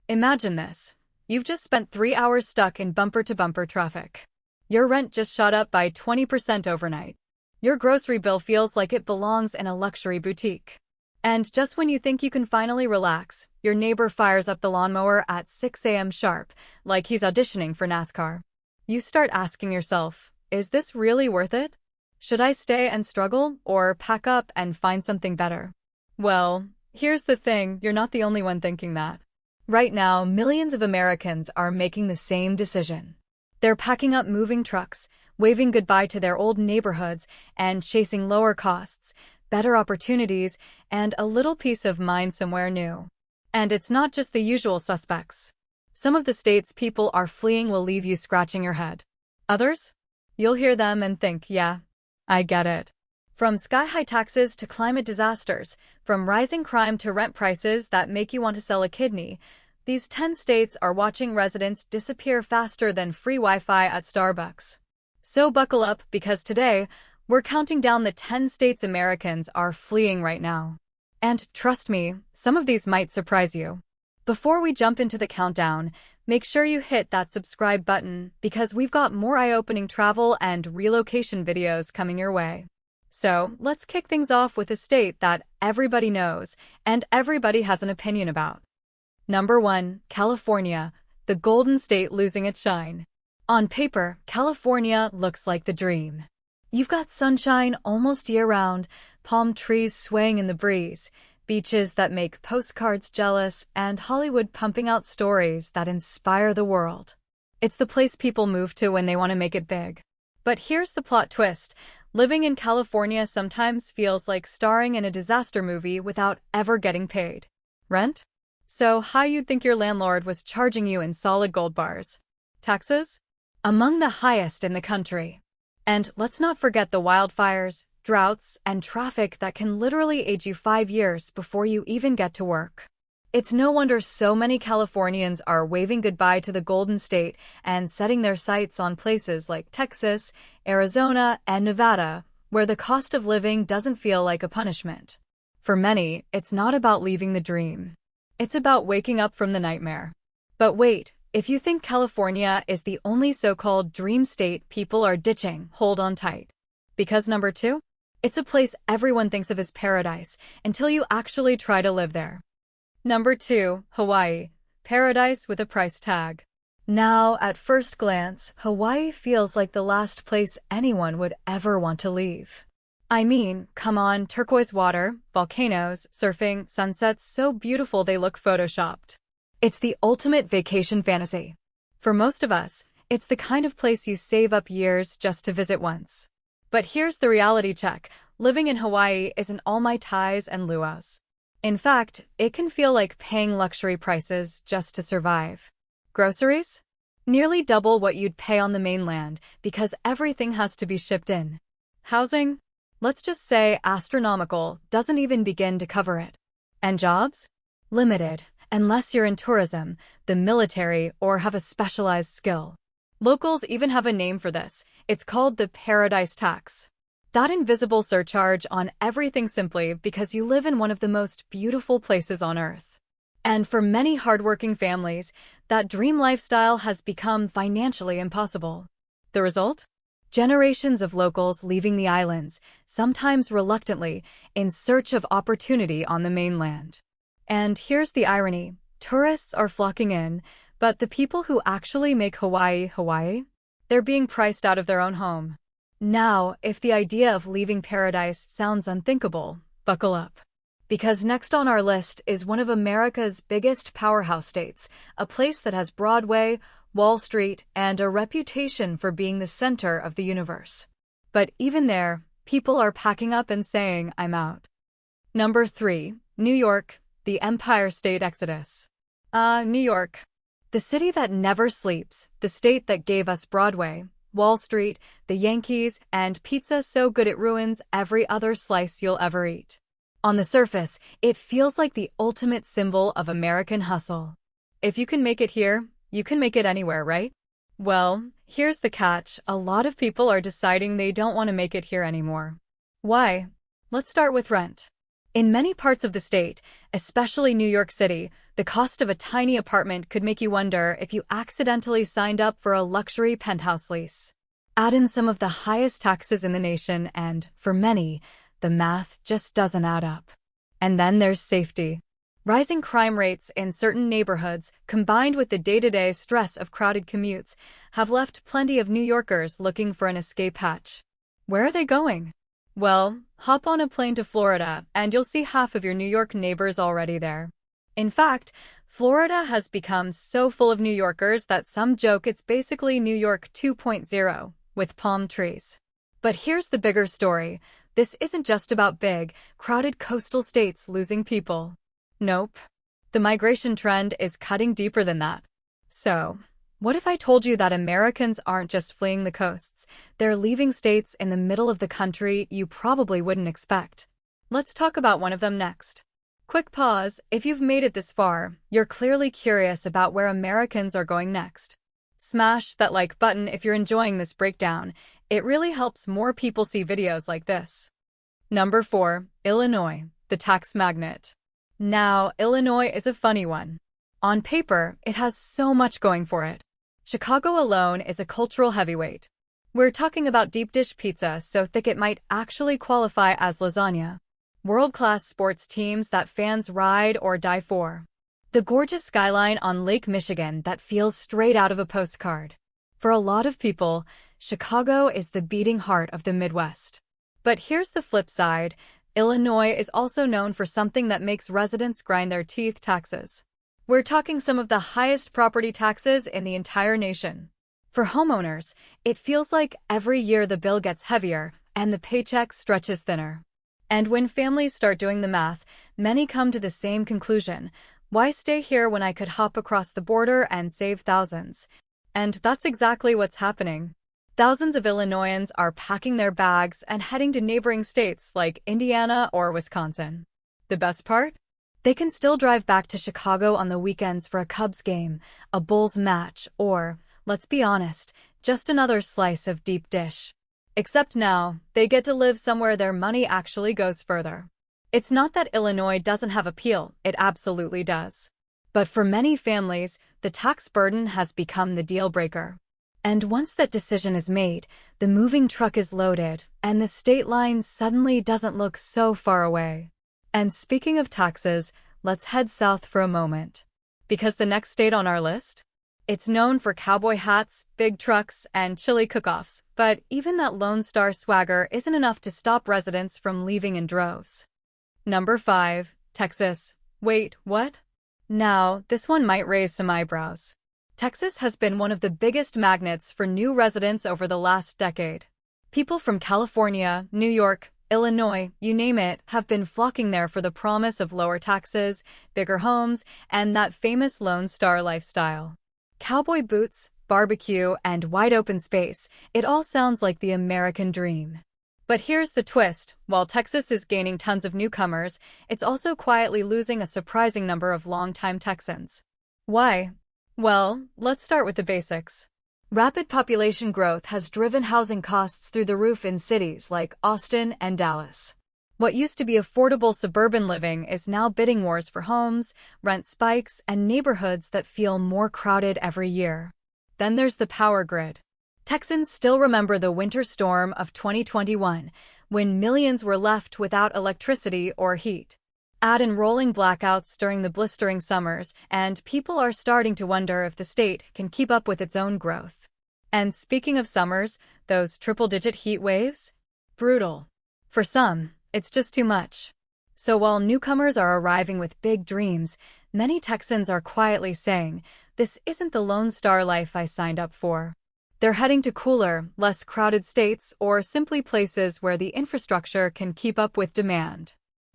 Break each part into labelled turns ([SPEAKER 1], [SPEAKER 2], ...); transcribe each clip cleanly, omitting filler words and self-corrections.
[SPEAKER 1] Imagine this. You've just spent 3 hours stuck in bumper-to-bumper traffic. Your rent just shot up by 20% overnight. Your grocery bill feels like it belongs in a luxury boutique. And just when you think you can finally relax, your neighbor fires up the lawnmower at 6 a.m. sharp, like he's auditioning for NASCAR. You start asking yourself, is this really worth it? Should I stay and struggle, or pack up and find something better? Well, here's the thing, you're not the only one thinking that. Right now, millions of Americans are making the same decision. They're packing up moving trucks, waving goodbye to their old neighborhoods, and chasing lower costs, better opportunities, and a little peace of mind somewhere new. And it's not just the usual suspects. Some of the states people are fleeing will leave you scratching your head. Others? You'll hear them and think, yeah, I get it. From sky-high taxes to climate disasters, from rising crime to rent prices that make you want to sell a kidney, these 10 states are watching residents disappear faster than free Wi-Fi at Starbucks. So buckle up, because today, we're counting down the 10 states Americans are fleeing right now. And trust me, some of these might surprise you. Before we jump into the countdown, make sure you hit that subscribe button, because we've got more eye-opening travel and relocation videos coming your way. So, let's kick things off with a state that everybody knows and everybody has an opinion about. Number 1, California, the Golden State losing its shine. On paper, California looks like the dream. You've got sunshine almost year-round, palm trees swaying in the breeze, beaches that make postcards jealous, and Hollywood pumping out stories that inspire the world. It's the place people move to when they want to make it big. But here's the plot twist. Living in California sometimes feels like starring in a disaster movie without ever getting paid. Rent? So high you'd think your landlord was charging you in solid gold bars. Taxes? Among the highest in the country. And let's not forget the wildfires, droughts, and traffic that can literally age you 5 years before you even get to work. It's no wonder so many Californians are waving goodbye to the Golden State and setting their sights on places like Texas, Arizona, and Nevada, where the cost of living doesn't feel like a punishment. For many, it's not about leaving the dream. It's about waking up from the nightmare. But wait, if you think California is the only so-called dream state people are ditching, hold on tight. Because number 2? It's a place everyone thinks of as paradise until you actually try to live there. Number 2, Hawaii, paradise with a price tag. Now, at first glance, Hawaii feels like the last place anyone would ever want to leave. I mean, come on, turquoise water, volcanoes, surfing, sunsets so beautiful they look photoshopped. It's the ultimate vacation fantasy. For most of us, it's the kind of place you save up years just to visit once. But here's the reality check. Living in Hawaii isn't all my ties and luau's. In fact, it can feel like paying luxury prices just to survive. Groceries? Nearly double what you'd pay on the mainland because everything has to be shipped in. Housing? Let's just say astronomical, doesn't even begin to cover it. And jobs? Limited, unless you're in tourism, the military, or have a specialized skill. Locals even have a name for this. It's called the paradise tax. That invisible surcharge on everything simply because you live in one of the most beautiful places on Earth. And for many hardworking families, that dream lifestyle has become financially impossible. The result? Generations of locals leaving the islands, sometimes reluctantly, in search of opportunity on the mainland. And here's the irony. Tourists are flocking in, but the people who actually make Hawaii, Hawaii, they're being priced out of their own home. Now, if the idea of leaving paradise sounds unthinkable, buckle up. Because next on our list is one of America's biggest powerhouse states, a place that has Broadway, Wall Street, and a reputation for being the center of the universe. But even there, people are packing up and saying, I'm out. Number 3, New York, the Empire State Exodus. New York. The city that never sleeps, the state that gave us Broadway, Wall Street, the Yankees, and pizza so good it ruins every other slice you'll ever eat. On the surface, it feels like the ultimate symbol of American hustle. If you can make it here, you can make it anywhere, right? Well, here's the catch. A lot of people are deciding they don't want to make it here anymore. Why? Let's start with rent. In many parts of the state, especially New York City, the cost of a tiny apartment could make you wonder if you accidentally signed up for a luxury penthouse lease. Add in some of the highest taxes in the nation and, for many, the math just doesn't add up. And then there's safety. Rising crime rates in certain neighborhoods, combined with the day-to-day stress of crowded commutes, have left plenty of New Yorkers looking for an escape hatch. Where are they going? Well, hop on a plane to Florida, and you'll see half of your New York neighbors already there. In fact, Florida has become so full of New Yorkers that some joke it's basically New York 2.0, with palm trees. But here's the bigger story. This isn't just about big, crowded coastal states losing people. Nope. The migration trend is cutting deeper than that. So, what if I told you that Americans aren't just fleeing the coasts, they're leaving states in the middle of the country you probably wouldn't expect? Let's talk about one of them next. Quick pause. If you've made it this far, you're clearly curious about where Americans are going next. Smash that like button if you're enjoying this breakdown. It really helps more people see videos like this. Number 4. Illinois, the tax magnet. Now, Illinois is a funny one. On paper, it has so much going for it. Chicago alone is a cultural heavyweight. We're talking about deep dish pizza so thick it might actually qualify as lasagna. World-class sports teams that fans ride or die for. The gorgeous skyline on Lake Michigan that feels straight out of a postcard. For a lot of people, Chicago is the beating heart of the Midwest. But here's the flip side. Illinois is also known for something that makes residents grind their teeth: taxes. We're talking some of the highest property taxes in the entire nation. For homeowners, it feels like every year the bill gets heavier and the paycheck stretches thinner. And when families start doing the math, many come to the same conclusion. Why stay here when I could hop across the border and save thousands? And that's exactly what's happening. Thousands of Illinoisans are packing their bags and heading to neighboring states like Indiana or Wisconsin. The best part? They can still drive back to Chicago on the weekends for a Cubs game, a Bulls match, or, let's be honest, just another slice of deep dish. Except now, they get to live somewhere their money actually goes further. It's not that Illinois doesn't have appeal, it absolutely does. But for many families, the tax burden has become the deal breaker. And once that decision is made, the moving truck is loaded, and the state line suddenly doesn't look so far away. And speaking of taxes, let's head south for a moment. Because the next state on our list? It's known for cowboy hats, big trucks, and chili cook-offs, but even that Lone Star swagger isn't enough to stop residents from leaving in droves. Number 5. Texas. Wait, what? Now, this one might raise some eyebrows. Texas has been one of the biggest magnets for new residents over the last decade. People from California, New York, Illinois, you name it, have been flocking there for the promise of lower taxes, bigger homes, and that famous Lone Star lifestyle. Cowboy boots, barbecue, and wide-open space, it all sounds like the American dream. But here's the twist. While Texas is gaining tons of newcomers, it's also quietly losing a surprising number of longtime Texans. Why? Well, let's start with the basics. Rapid population growth has driven housing costs through the roof in cities like Austin and Dallas. What used to be affordable suburban living is now bidding wars for homes, rent spikes, and neighborhoods that feel more crowded every year. Then there's the power grid. Texans still remember the winter storm of 2021, when millions were left without electricity or heat. Add in rolling blackouts during the blistering summers, and people are starting to wonder if the state can keep up with its own growth. And speaking of summers, those triple-digit heat waves? Brutal. For some, it's just too much. So while newcomers are arriving with big dreams, many Texans are quietly saying, this isn't the Lone Star life I signed up for. They're heading to cooler, less crowded states or simply places where the infrastructure can keep up with demand.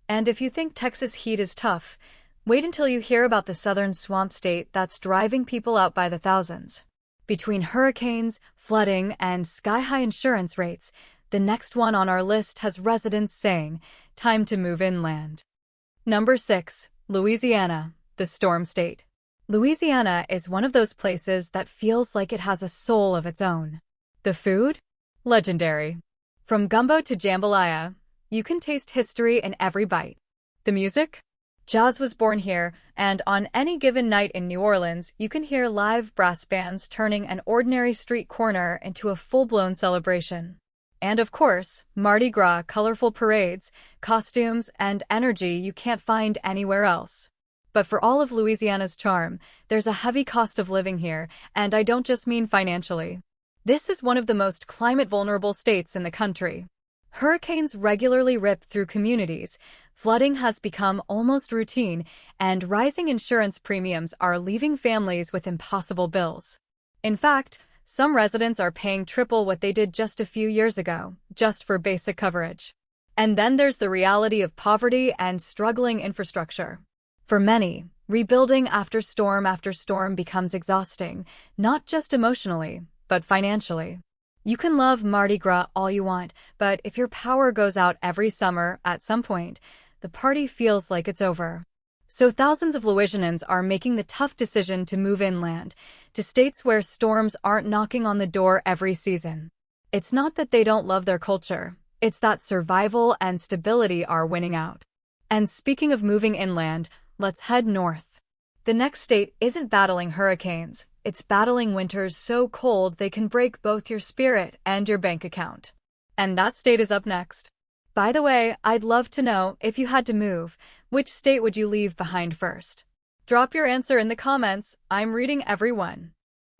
[SPEAKER 1] And if you think Texas heat is tough, wait until you hear about the southern swamp state that's driving people out by the thousands. Between hurricanes, flooding, and sky-high insurance rates, the next one on our list has residents saying, time to move inland. Number 6. Louisiana, the storm state. Louisiana is one of those places that feels like it has a soul of its own. The food? Legendary. From gumbo to jambalaya, you can taste history in every bite. The music? Jazz was born here, and on any given night in New Orleans, you can hear live brass bands turning an ordinary street corner into a full-blown celebration. And of course, Mardi Gras, colorful parades, costumes, and energy you can't find anywhere else. But for all of Louisiana's charm, there's a heavy cost of living here, and I don't just mean financially. This is one of the most climate-vulnerable states in the country. Hurricanes regularly rip through communities, flooding has become almost routine, and rising insurance premiums are leaving families with impossible bills. In fact, some residents are paying triple what they did just a few years ago, just for basic coverage. And then there's the reality of poverty and struggling infrastructure. For many, rebuilding after storm becomes exhausting, not just emotionally, but financially. You can love Mardi Gras all you want, but if your power goes out every summer, at some point, the party feels like it's over. So thousands of Louisianans are making the tough decision to move inland, to states where storms aren't knocking on the door every season. It's not that they don't love their culture, it's that survival and stability are winning out. And speaking of moving inland, let's head north. The next state isn't battling hurricanes, it's battling winters so cold they can break both your spirit and your bank account. And that state is up next. By the way, I'd love to know, if you had to move, which state would you leave behind first? Drop your answer in the comments, I'm reading every one.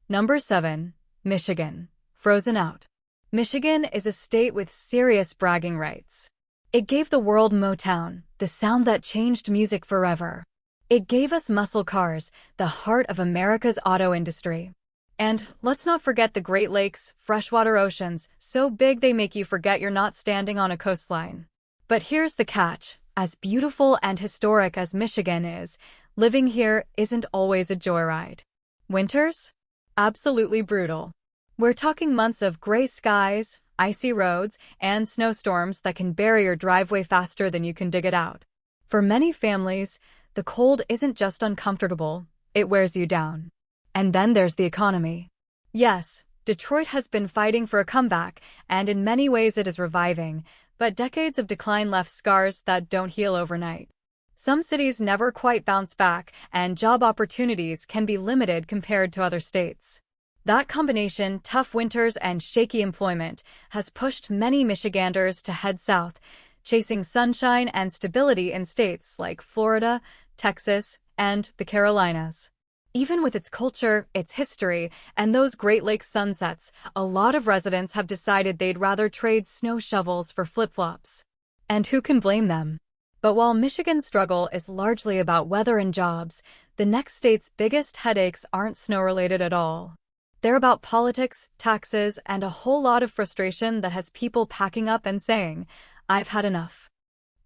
[SPEAKER 1] Number 7. Michigan. Frozen out. Michigan is a state with serious bragging rights. It gave the world Motown, the sound that changed music forever. It gave us muscle cars, the heart of America's auto industry. And let's not forget the Great Lakes, freshwater oceans, so big they make you forget you're not standing on a coastline. But here's the catch. As beautiful and historic as Michigan is, living here isn't always a joyride. Winters? Absolutely brutal. We're talking months of gray skies, icy roads, and snowstorms that can bury your driveway faster than you can dig it out. For many families, the cold isn't just uncomfortable, it wears you down. And then there's the economy. Yes, Detroit has been fighting for a comeback, and in many ways it is reviving, but decades of decline left scars that don't heal overnight. Some cities never quite bounce back, and job opportunities can be limited compared to other states. That combination, tough winters and shaky employment, has pushed many Michiganders to head south, chasing sunshine and stability in states like Florida, Texas, and the Carolinas. Even with its culture, its history, and those Great Lakes sunsets, a lot of residents have decided they'd rather trade snow shovels for flip-flops. And who can blame them? But while Michigan's struggle is largely about weather and jobs, the next state's biggest headaches aren't snow-related at all. They're about politics, taxes, and a whole lot of frustration that has people packing up and saying, "I've had enough."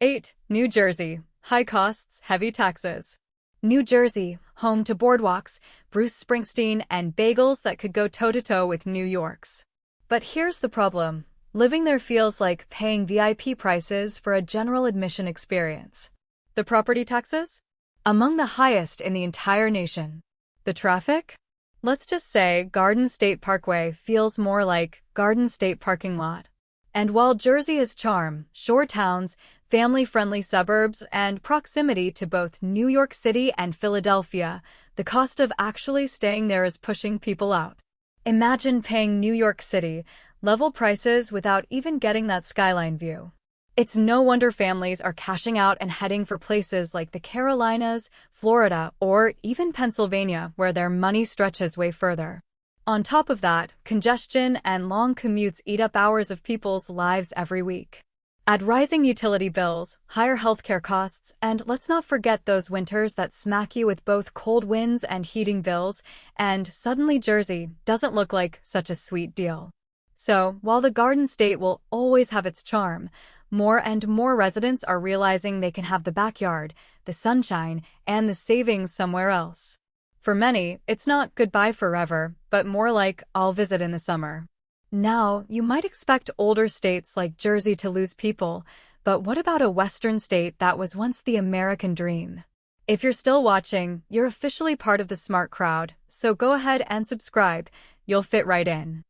[SPEAKER 1] 8. New Jersey. High costs, heavy taxes. New Jersey, home to boardwalks, Bruce Springsteen, and bagels that could go toe-to-toe with New York's. But here's the problem. Living there feels like paying VIP prices for a general admission experience. The property taxes? Among the highest in the entire nation. The traffic? Let's just say Garden State Parkway feels more like Garden State parking lot. And while Jersey has charm, shore towns, family-friendly suburbs, and proximity to both New York City and Philadelphia, the cost of actually staying there is pushing people out. Imagine paying New York City level prices without even getting that skyline view. It's no wonder families are cashing out and heading for places like the Carolinas, Florida, or even Pennsylvania, where their money stretches way further. On top of that, congestion and long commutes eat up hours of people's lives every week. Add rising utility bills, higher healthcare costs, and let's not forget those winters that smack you with both cold winds and heating bills, and suddenly Jersey doesn't look like such a sweet deal. So, while the Garden State will always have its charm, more and more residents are realizing they can have the backyard, the sunshine, and the savings somewhere else. For many, it's not goodbye forever, but more like I'll visit in the summer. Now, you might expect older states like Jersey to lose people, but what about a western state that was once the American dream? If you're still watching, you're officially part of the smart crowd, so go ahead and subscribe, you'll fit right in.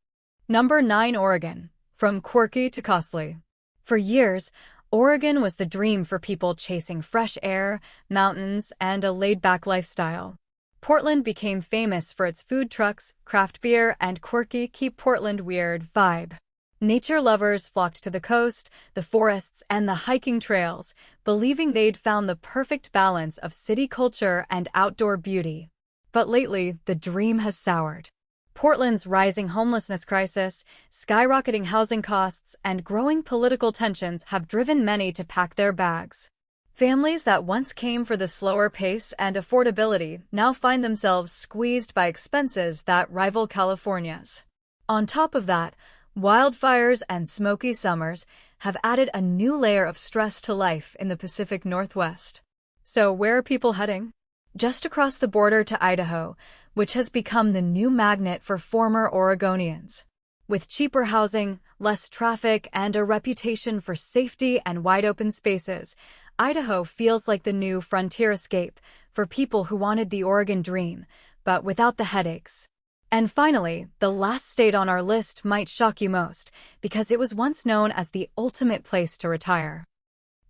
[SPEAKER 1] Number 9. Oregon. From quirky to costly. For years, Oregon was the dream for people chasing fresh air, mountains, and a laid-back lifestyle. Portland became famous for its food trucks, craft beer, and quirky Keep Portland Weird vibe. Nature lovers flocked to the coast, the forests, and the hiking trails, believing they'd found the perfect balance of city culture and outdoor beauty. But lately, the dream has soured. Portland's rising homelessness crisis, skyrocketing housing costs, and growing political tensions have driven many to pack their bags. Families that once came for the slower pace and affordability now find themselves squeezed by expenses that rival California's. On top of that, wildfires and smoky summers have added a new layer of stress to life in the Pacific Northwest. So where are people heading? Just across the border to Idaho, which has become the new magnet for former Oregonians. With cheaper housing, less traffic, and a reputation for safety and wide-open spaces, Idaho feels like the new frontier escape for people who wanted the Oregon dream, but without the headaches. And finally, the last state on our list might shock you most, because it was once known as the ultimate place to retire.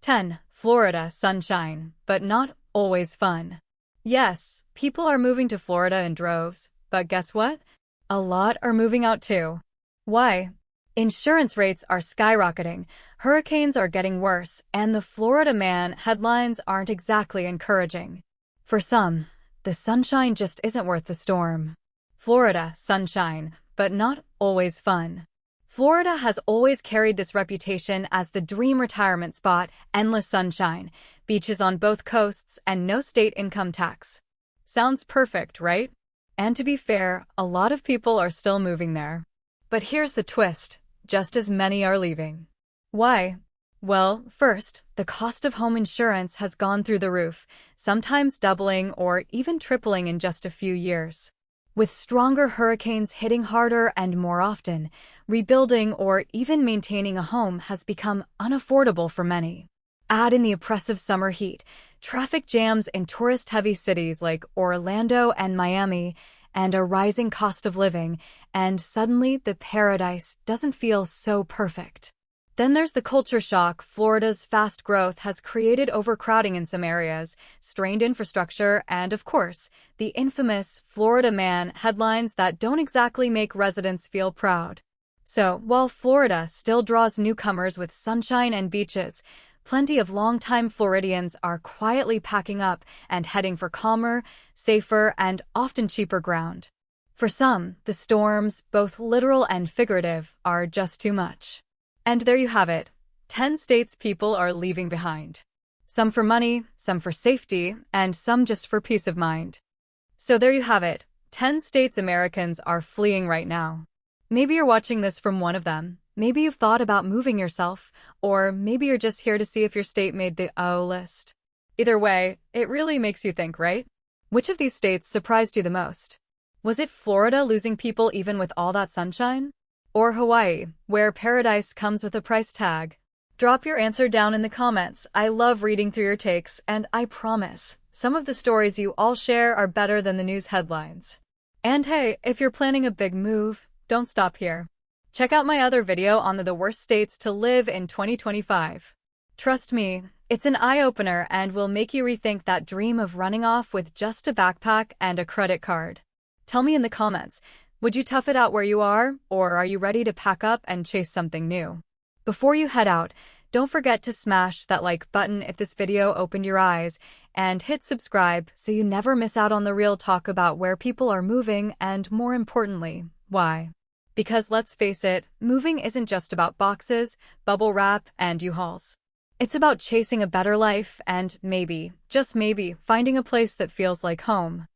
[SPEAKER 1] 10. Florida sunshine, but not always fun. Yes, people are moving to Florida in droves, but guess what? A lot are moving out too. Why? Insurance rates are skyrocketing, hurricanes are getting worse, and the Florida man headlines aren't exactly encouraging. For some, the sunshine just isn't worth the storm. Florida sunshine, but not always fun. Florida has always carried this reputation as the dream retirement spot, endless sunshine, beaches on both coasts, and no state income tax. Sounds perfect, right? And to be fair, a lot of people are still moving there. But here's the twist. Just as many are leaving. Why? Well, first, the cost of home insurance has gone through the roof, sometimes doubling or even tripling in just a few years. With stronger hurricanes hitting harder and more often, rebuilding or even maintaining a home has become unaffordable for many. Add in the oppressive summer heat, traffic jams in tourist-heavy cities like Orlando and Miami, and a rising cost of living, and suddenly the paradise doesn't feel so perfect. Then there's the culture shock. Florida's fast growth has created overcrowding in some areas, strained infrastructure, and of course, the infamous Florida man headlines that don't exactly make residents feel proud. So, while Florida still draws newcomers with sunshine and beaches, plenty of longtime Floridians are quietly packing up and heading for calmer, safer, and often cheaper ground. For some, the storms, both literal and figurative, are just too much. And there you have it, 10 states people are leaving behind. Some for money, some for safety, and some just for peace of mind. So there you have it, 10 states Americans are fleeing right now. Maybe you're watching this from one of them. Maybe you've thought about moving yourself, or maybe you're just here to see if your state made the list. Either way, it really makes you think, right? Which of these states surprised you the most? Was it Florida losing people even with all that sunshine? Or Hawaii, where paradise comes with a price tag? Drop your answer down in the comments. I love reading through your takes, and I promise, some of the stories you all share are better than the news headlines. And hey, if you're planning a big move, don't stop here. Check out my other video on the worst states to live in 2025. Trust me, it's an eye-opener and will make you rethink that dream of running off with just a backpack and a credit card. Tell me in the comments, would you tough it out where you are, or are you ready to pack up and chase something new? Before you head out, don't forget to smash that like button if this video opened your eyes, and hit subscribe so you never miss out on the real talk about where people are moving and, more importantly, why. Because let's face it, moving isn't just about boxes, bubble wrap, and U-Hauls. It's about chasing a better life and maybe, just maybe, finding a place that feels like home.